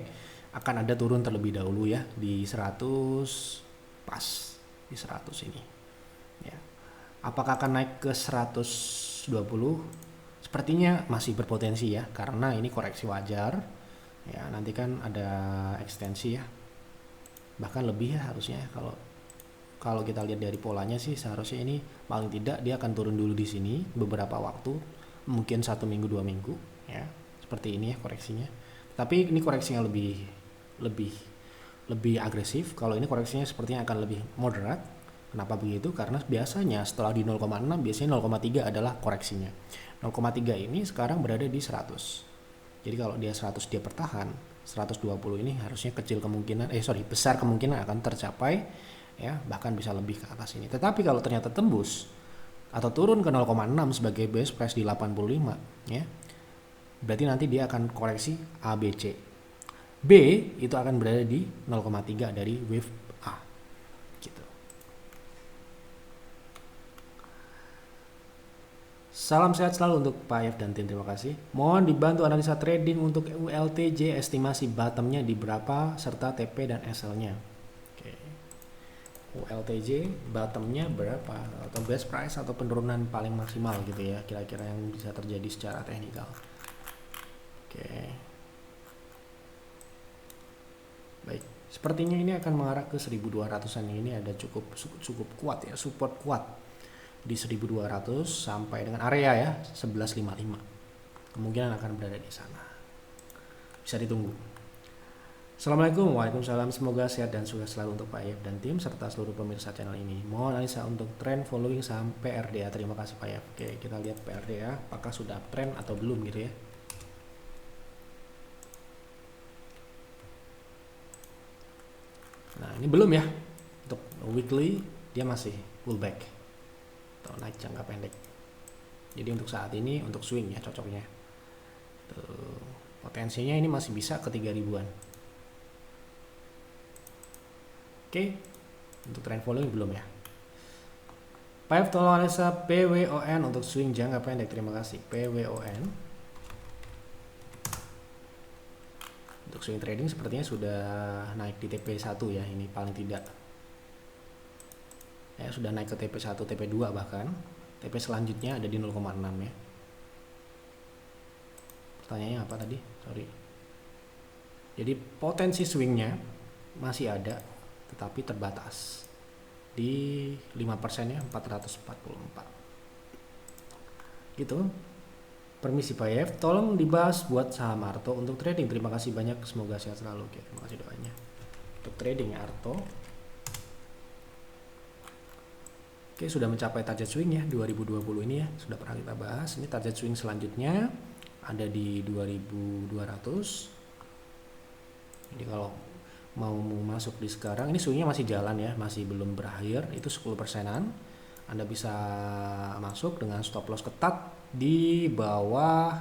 akan ada turun terlebih dahulu ya di 100 pas. di 100 ini ya. Apakah akan naik ke 120? Sepertinya masih berpotensi ya, karena ini koreksi wajar ya. Nanti kan ada ekstensi ya, bahkan lebih ya harusnya. Kalau kita lihat dari polanya sih seharusnya ini paling tidak dia akan turun dulu di sini beberapa waktu, mungkin 1 minggu 2 minggu ya, seperti ini ya koreksinya. Tapi ini koreksinya lebih agresif. Kalau ini koreksinya sepertinya akan lebih moderat. Kenapa begitu? Karena biasanya setelah di 0,6 biasanya 0,3 adalah koreksinya. 0,3 ini sekarang berada di 100. Jadi kalau dia 100 dia bertahan, 120 ini harusnya besar kemungkinan akan tercapai ya, bahkan bisa lebih ke atas ini. Tetapi kalau ternyata tembus atau turun ke 0,6 sebagai base price di 85 ya, berarti nanti dia akan koreksi ABC. B itu akan berada di 0,3 dari wave A gitu. Salam sehat selalu untuk Pak F dan tim, terima kasih. Mohon dibantu analisa trading untuk ULTJ, estimasi bottomnya di berapa serta TP dan SL-nya. Oke. ULTJ bottomnya berapa, atau best price atau penurunan paling maksimal gitu ya, kira-kira yang bisa terjadi secara teknikal. Oke. Baik, sepertinya ini akan mengarah ke 1200-an. Ini ada cukup kuat ya, support kuat di 1200 sampai dengan area ya 1155. Kemungkinan akan berada di sana. Bisa ditunggu. Assalamualaikum. Waalaikumsalam. Semoga sehat dan sukses selalu untuk Pak Yef dan tim serta seluruh pemirsa channel ini. Mohon analisa untuk trend following saham PRDA. Terima kasih Pak Yef. Oke, kita lihat PRDA apakah sudah trend atau belum gitu ya. Nah, ini belum ya. Untuk weekly dia masih pullback atau naik jangka pendek. Jadi untuk saat ini untuk swing ya cocoknya. Tuh, potensinya ini masih bisa ke 3000-an. Oke. Untuk trend following belum ya. Pak tolong analisa PWON untuk swing jangka pendek. Terima kasih. PWON untuk swing trading sepertinya sudah naik di TP1 ya, ini paling tidak ya, sudah naik ke TP1, TP2 bahkan. TP selanjutnya ada di 0,6 ya. Pertanyaannya apa tadi? Sorry. Jadi potensi swingnya masih ada, tetapi terbatas di 5% ya, 444 gitu. Permisi Pak Yef, tolong dibahas buat saham Arto untuk trading. Terima kasih banyak, semoga sehat selalu. Oke, terima kasih doanya. Untuk trading Arto, oke, sudah mencapai target swing ya 2020 ini ya, sudah pernah kita bahas. Ini target swing selanjutnya ada di 2200. Jadi kalau mau masuk di sekarang, ini swingnya masih jalan ya, masih belum berakhir, itu 10%-an. Anda bisa masuk dengan stop loss ketat di bawah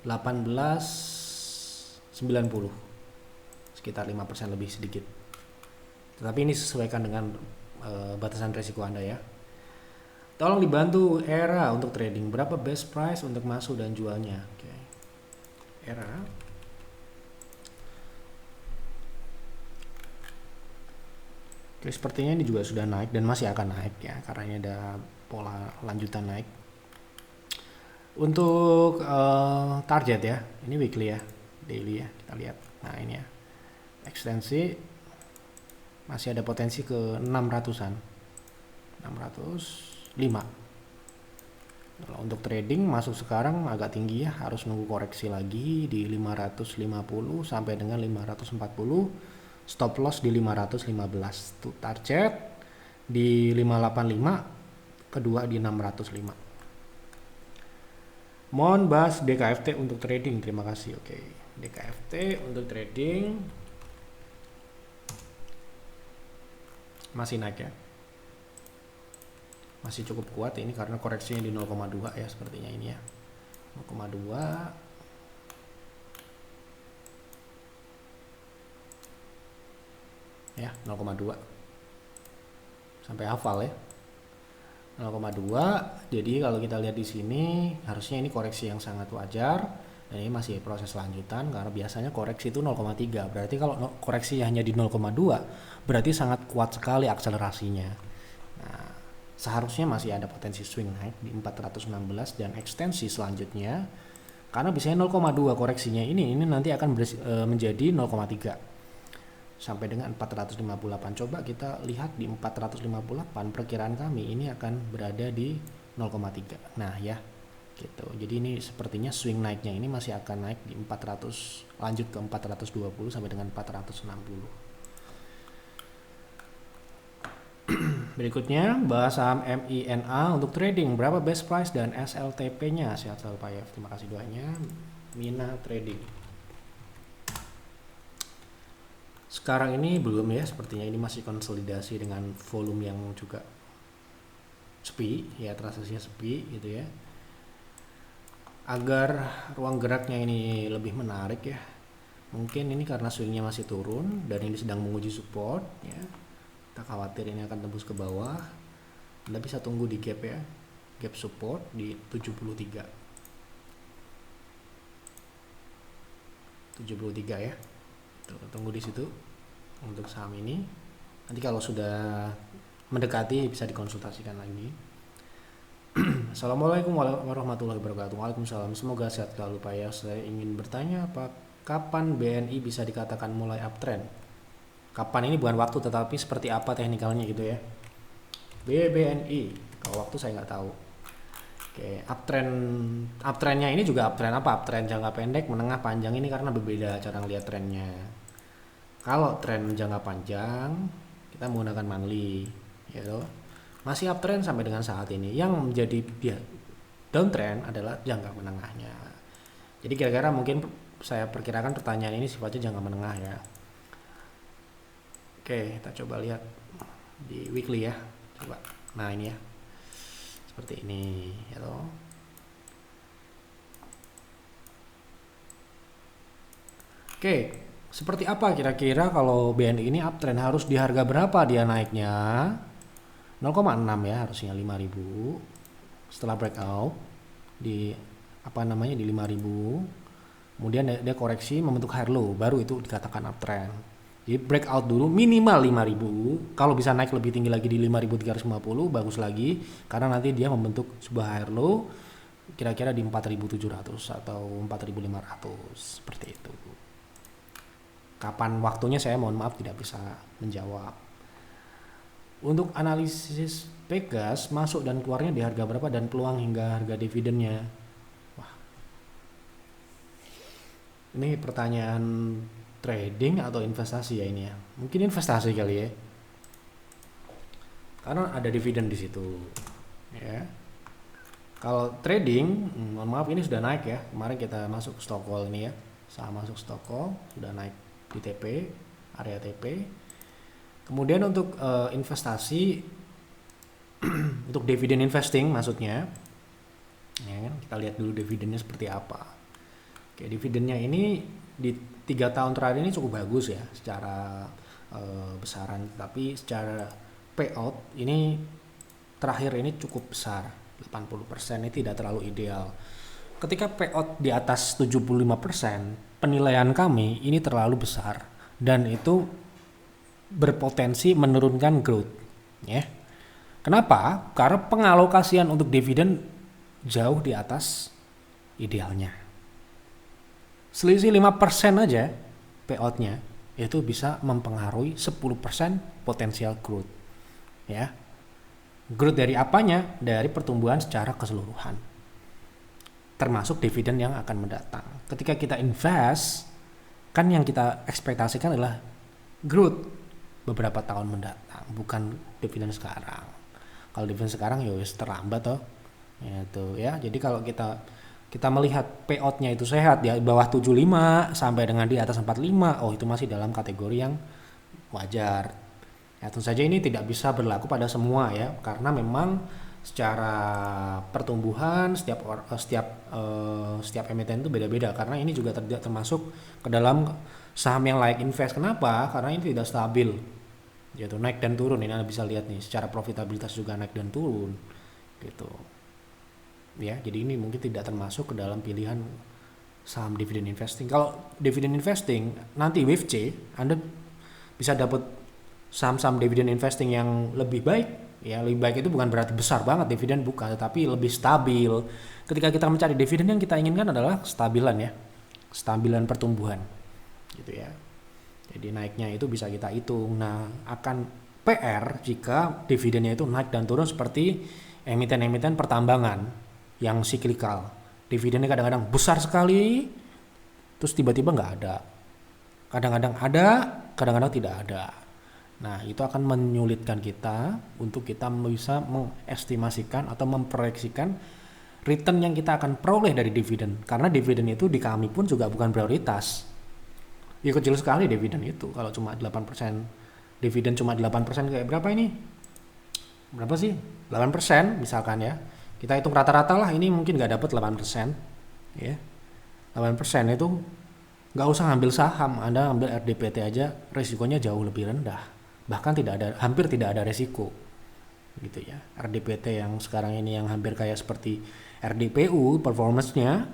1890, sekitar 5% lebih sedikit. Tetapi ini sesuaikan dengan batasan resiko Anda ya. Tolong dibantu ERA untuk trading, berapa best price untuk masuk dan jualnya. Oke. ERA oke, sepertinya ini juga sudah naik dan masih akan naik ya, karena ini ada pola lanjutan naik. Untuk target ya, ini weekly ya, daily ya, kita lihat. Nah ini ya, ekstensi masih ada potensi ke 600-an, 605. Kalau untuk trading masuk sekarang agak tinggi ya, harus nunggu koreksi lagi di 550 sampai dengan 540. Stop loss di 515, tuh target di 585, kedua di 605. Mohon bahas DKFT untuk trading, terima kasih. Oke, DKFT untuk trading masih naik ya, masih cukup kuat ini karena koreksinya di 0,2 ya, sepertinya ini ya, 0,2. Ya 0,2 sampai hafal ya 0,2. Jadi kalau kita lihat di sini harusnya ini koreksi yang sangat wajar, dan ini masih proses lanjutan karena biasanya koreksi itu 0,3. Berarti kalau koreksi hanya di 0,2 berarti sangat kuat sekali akselerasinya. seharusnya masih ada potensi swing naik di 416 dan ekstensi selanjutnya karena biasanya 0,2 koreksinya ini nanti akan menjadi 0,3 sampai dengan 458. Coba kita lihat di 458 perkiraan kami ini akan berada di 0,3. Nah ya gitu. Jadi ini sepertinya swing naiknya ini masih akan naik di 400 lanjut ke 420 sampai dengan 460. Berikutnya bahas saham MINA untuk trading, berapa best price dan SLTP-nya. Sehat selalu Pak Yef, terima kasih doanya. Mina Trading. Sekarang ini belum ya, sepertinya ini masih konsolidasi dengan volume yang juga sepi, ya transaksinya sepi gitu ya. Agar ruang geraknya ini lebih menarik ya, mungkin ini karena swingnya masih turun dan ini sedang menguji support ya. Kita khawatir ini akan tembus ke bawah. Anda bisa tunggu di gap ya, gap support di 73 ya. Tuh, tunggu di situ untuk saham ini. Nanti kalau sudah mendekati bisa dikonsultasikan lagi. Assalamualaikum warahmatullahi wabarakatuh. Waalaikumsalam. Semoga sehat selalu Pak ya. Saya ingin bertanya kapan BNI bisa dikatakan mulai uptrend? Kapan ini bukan waktu, tetapi seperti apa teknikalnya gitu ya. BBNI, kalau waktu saya nggak tahu. Oke, uptrendnya ini juga uptrend apa? Uptrend jangka pendek, menengah, panjang ini karena berbeda cara ngelihat trennya. Kalau tren jangka panjang, kita menggunakan monthly, gitu. Masih uptrend sampai dengan saat ini. Yang menjadi downtrend adalah jangka menengahnya. Jadi kira-kira mungkin saya perkirakan pertanyaan ini sifatnya jangka menengah ya. Oke, kita coba lihat di weekly ya. Coba. Nah, ini ya. Seperti ini, ya toh. Oke, seperti apa kira-kira kalau BNI ini uptrend, harus di harga berapa dia naiknya? 0,6 ya, harusnya 5.000. Setelah breakout di di 5.000. Kemudian dia koreksi membentuk higher low, baru itu dikatakan uptrend. Jadi breakout dulu minimal 5.000, kalau bisa naik lebih tinggi lagi di 5.350 bagus lagi, karena nanti dia membentuk sebuah higher low kira-kira di 4.700 atau 4.500 seperti itu. Kapan waktunya saya mohon maaf tidak bisa menjawab. Untuk analisis Pegas masuk dan keluarnya di harga berapa dan peluang hingga harga dividennya. Wah, ini pertanyaan trading atau investasi ya ini ya? Mungkin investasi kali ya. Karena ada dividen di situ. Ya. Kalau trading, mohon maaf ini sudah naik ya. Kemarin kita masuk stock call ini ya. Saham masuk stock call sudah naik di TP, area TP. Kemudian untuk investasi untuk dividen investing maksudnya. Ya, kita lihat dulu dividennya seperti apa. Oke, dividennya ini di 3 tahun terakhir ini cukup bagus ya secara besaran, tapi secara payout ini terakhir ini cukup besar, 80% ini tidak terlalu ideal. Ketika payout di atas 75%, penilaian kami ini terlalu besar dan itu berpotensi menurunkan growth ya. Kenapa? Karena pengalokasian untuk dividen jauh di atas idealnya. Selisih 5% aja payoutnya itu bisa mempengaruhi 10% potensial growth ya. Growth dari apanya? Dari pertumbuhan secara keseluruhan, termasuk dividen yang akan mendatang. Ketika kita invest, kan yang kita ekspektasikan adalah growth beberapa tahun mendatang, bukan dividen sekarang. Kalau dividen sekarang ya terlambat toh ya. Jadi kalau kita melihat payoutnya itu sehat di bawah 75 sampai dengan di atas 45, oh itu masih dalam kategori yang wajar. Ya, tentu saja ini tidak bisa berlaku pada semua ya, karena memang secara pertumbuhan setiap emiten itu beda-beda, karena ini juga termasuk ke dalam saham yang layak invest. Kenapa? Karena ini tidak stabil, yaitu naik dan turun. Ini Anda bisa lihat nih, secara profitabilitas juga naik dan turun gitu. Ya, jadi ini mungkin tidak termasuk ke dalam pilihan saham dividend investing. Kalau dividend investing nanti WIFC, Anda bisa dapat saham-saham dividend investing yang lebih baik Ya, lebih baik itu bukan berarti besar banget dividen, bukan, tetapi lebih stabil. Ketika kita mencari dividen, yang kita inginkan adalah stabilan ya, stabilan pertumbuhan gitu ya. Jadi naiknya itu bisa kita hitung. Nah, akan PR jika dividennya itu naik dan turun seperti emiten-emiten pertambangan yang siklikal. Dividennya kadang-kadang besar sekali, terus tiba-tiba nggak ada. Kadang-kadang ada, kadang-kadang tidak ada. Nah, itu akan menyulitkan kita untuk kita bisa mengestimasikan atau memproyeksikan return yang kita akan peroleh dari dividen. Karena dividen itu di kami pun juga bukan prioritas. Ya kecil sekali dividen itu. Kalau cuma 8%, dividen cuma 8% kayak berapa ini? Berapa sih? 8% misalkan ya. Kita hitung rata-rata lah, ini mungkin nggak dapat 8%. Ya. 8% itu nggak usah ngambil saham, Anda ambil RDPT aja resikonya jauh lebih rendah. Bahkan hampir tidak ada resiko gitu ya. RDPT yang sekarang ini yang hampir kayak seperti RDPU performance-nya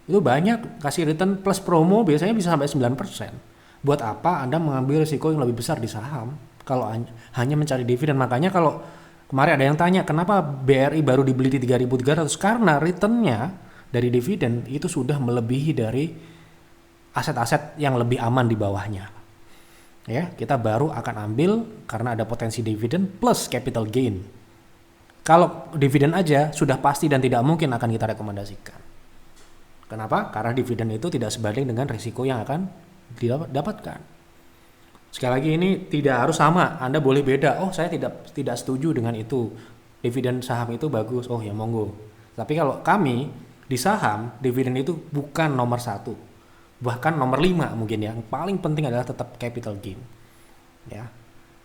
itu banyak kasih return plus promo biasanya bisa sampai 9%. Buat apa Anda mengambil resiko yang lebih besar di saham kalau hanya mencari dividen? Makanya kalau kemarin ada yang tanya kenapa BRI baru dibeli di 3.300, karena returnnya dari dividen itu sudah melebihi dari aset-aset yang lebih aman di bawahnya. Ya, kita baru akan ambil karena ada potensi dividen plus capital gain. Kalau dividen aja sudah pasti dan tidak mungkin akan kita rekomendasikan. Kenapa? Karena dividen itu tidak sebanding dengan risiko yang akan didapatkan. Sekali lagi ini tidak harus sama, Anda boleh beda. Oh, saya tidak setuju dengan itu. Dividen saham itu bagus. Oh ya monggo. Tapi kalau kami di saham, dividen itu bukan nomor 1. Bahkan nomor 5 mungkin ya. Yang paling penting adalah tetap capital gain. Ya.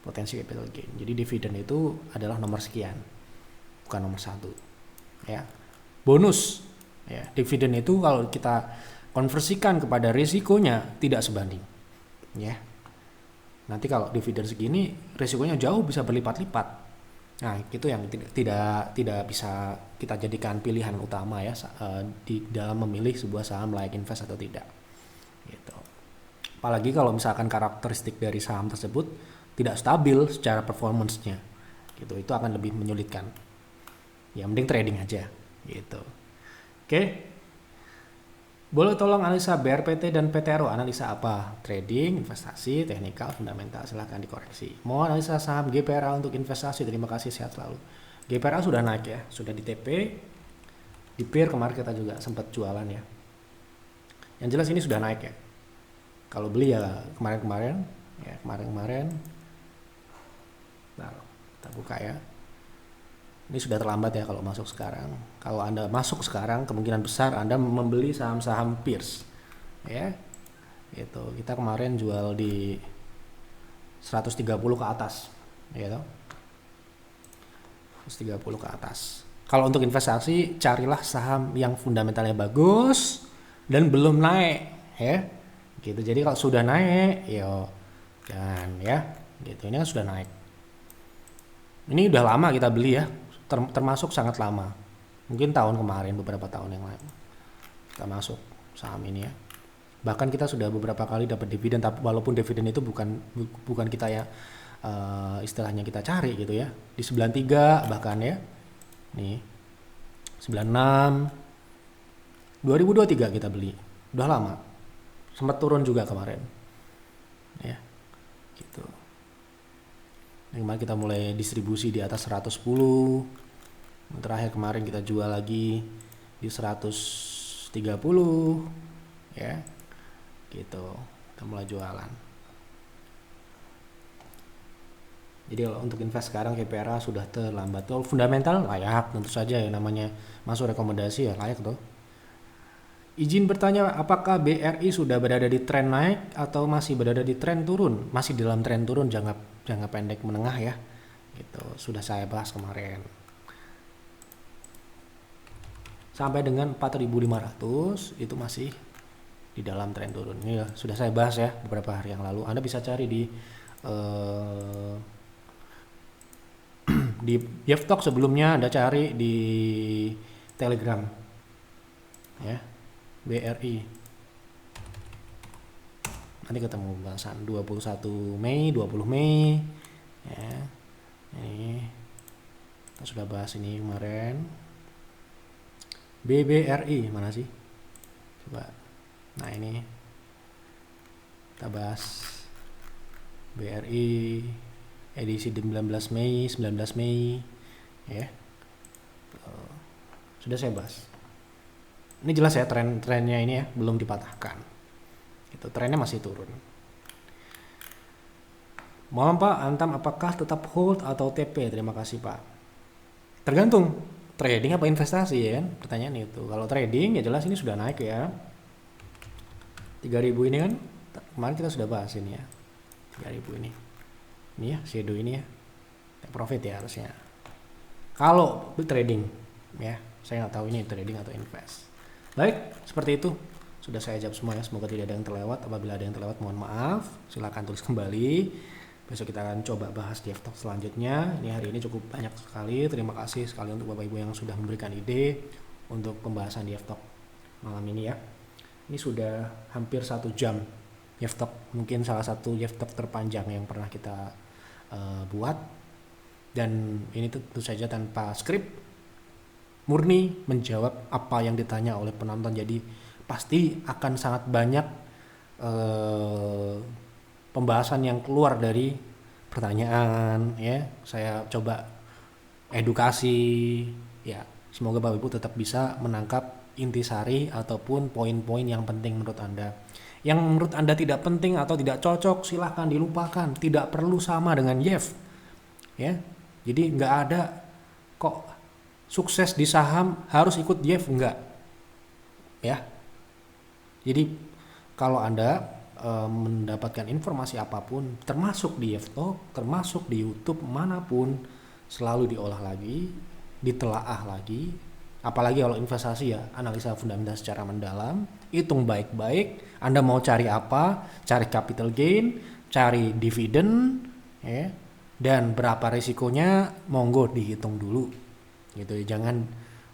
Potensi capital gain. Jadi dividen itu adalah nomor sekian. Bukan nomor 1. Ya. Bonus. Ya, dividen itu kalau kita konversikan kepada risikonya tidak sebanding. Ya. Nanti kalau dividen segini risikonya jauh bisa berlipat-lipat. Nah, itu yang tidak bisa kita jadikan pilihan utama ya di dalam memilih sebuah saham layak invest atau tidak. Gitu. Apalagi kalau misalkan karakteristik dari saham tersebut tidak stabil secara performance-nya, gitu, itu akan lebih menyulitkan. Ya mending trading aja, gitu. Oke. Boleh tolong analisa BRPT dan PTRO, analisa apa? Trading, investasi, teknikal, fundamental, silahkan dikoreksi. Mau analisa saham GPRA untuk investasi, terima kasih, sehat selalu. GPRA sudah naik ya, sudah di TP, di PIR kemarin kita juga sempat jualan ya. Yang jelas ini sudah naik ya. Kalau beli ya kemarin-kemarin. Nah, kita buka ya. Ini sudah terlambat ya kalau masuk sekarang. Kalau Anda masuk sekarang, kemungkinan besar Anda membeli saham-saham peers. Ya. Gitu. Kita kemarin jual di 130 ke atas. Gitu. 130 ke atas. Kalau untuk investasi, carilah saham yang fundamentalnya bagus dan belum naik ya gitu. Jadi kalau sudah naik yo jangan ya gitu. Ini kan sudah naik, ini udah lama kita beli ya, termasuk sangat lama, mungkin tahun kemarin, beberapa tahun yang lalu kita masuk saham ini ya. Bahkan kita sudah beberapa kali dapat dividen, tapi walaupun dividen itu bukan kita ya istilahnya kita cari gitu ya, di 93 bahkan ya, nih 96 2023 kita beli, udah lama, sempat turun juga kemarin, ya, gitu. Kemarin kita mulai distribusi di atas 110, terakhir kemarin kita jual lagi di 130, ya, gitu. Kita mulai jualan. Jadi kalau untuk invest sekarang KPRA sudah terlambat. Kalau fundamental layak, tentu saja ya, namanya masuk rekomendasi ya layak tuh. Izin bertanya, apakah BRI sudah berada di tren naik atau masih berada di tren turun? Masih dalam tren turun jangka pendek menengah ya. Gitu. Sudah saya bahas kemarin. Sampai dengan 4.500 itu masih di dalam tren turun. Ini ya, sudah saya bahas ya beberapa hari yang lalu. Anda bisa cari di di Yeftalk sebelumnya, Anda cari di Telegram. Ya. BRI. Nanti ketemu bahasan 21 Mei, 20 Mei. Ya. Ini Kita sudah bahas ini kemarin. BBRI mana sih? Coba. Nah ini kita bahas BRI edisi 19 Mei ya. Sudah saya bahas. Ini jelas ya trennya ini ya belum dipatahkan. Itu trennya masih turun. Mohon Pak, Antam apakah tetap hold atau TP? Terima kasih Pak. Tergantung trading apa investasi ya kan? Pertanyaan itu. Kalau trading ya jelas ini sudah naik ya. 3000 ini kan kemarin kita sudah bahas ini ya. 3000 ini. Ini ya shadow ini ya. Profit ya harusnya. Kalau trading ya, saya nggak tahu ini trading atau invest. Baik, seperti itu. Sudah saya jawab semua ya. Semoga tidak ada yang terlewat. Apabila ada yang terlewat mohon maaf. Silakan tulis kembali. Besok kita akan coba bahas di F-Talk selanjutnya. Ini hari ini cukup banyak sekali. Terima kasih sekali untuk Bapak Ibu yang sudah memberikan ide untuk pembahasan di F-Talk malam ini ya. Ini sudah hampir 1 jam F-Talk. Mungkin salah satu F-Talk terpanjang yang pernah kita buat. Dan ini tentu saja tanpa skrip. Murni menjawab apa yang ditanya oleh penonton. Jadi pasti akan sangat banyak pembahasan yang keluar dari pertanyaan ya. Saya coba edukasi ya. Semoga Bapak Ibu tetap bisa menangkap intisari ataupun poin-poin yang penting menurut Anda. Yang menurut Anda tidak penting atau tidak cocok silahkan dilupakan. Tidak perlu sama dengan Jeff ya. Jadi nggak ada kok sukses di saham harus ikut Jeff, enggak ya. Jadi kalau Anda mendapatkan informasi apapun termasuk di F-Talk, termasuk di YouTube manapun, selalu diolah lagi, ditelaah lagi. Apalagi kalau investasi ya, analisa fundamental secara mendalam, hitung baik-baik. Anda mau cari apa? Cari capital gain, cari dividen ya. Dan berapa risikonya monggo dihitung dulu. Gitu ya, jangan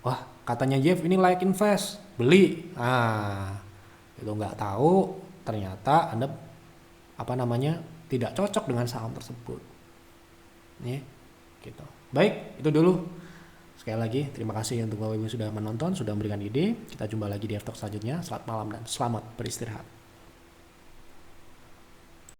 wah katanya Jeff ini like invest, beli. Itu nggak tahu ternyata Anda tidak cocok dengan saham tersebut. Nih, gitu. Baik, itu dulu. Sekali lagi terima kasih untuk Bapak Ibu sudah menonton, sudah memberikan ide. Kita jumpa lagi di F-Talk selanjutnya. Selamat malam dan selamat beristirahat.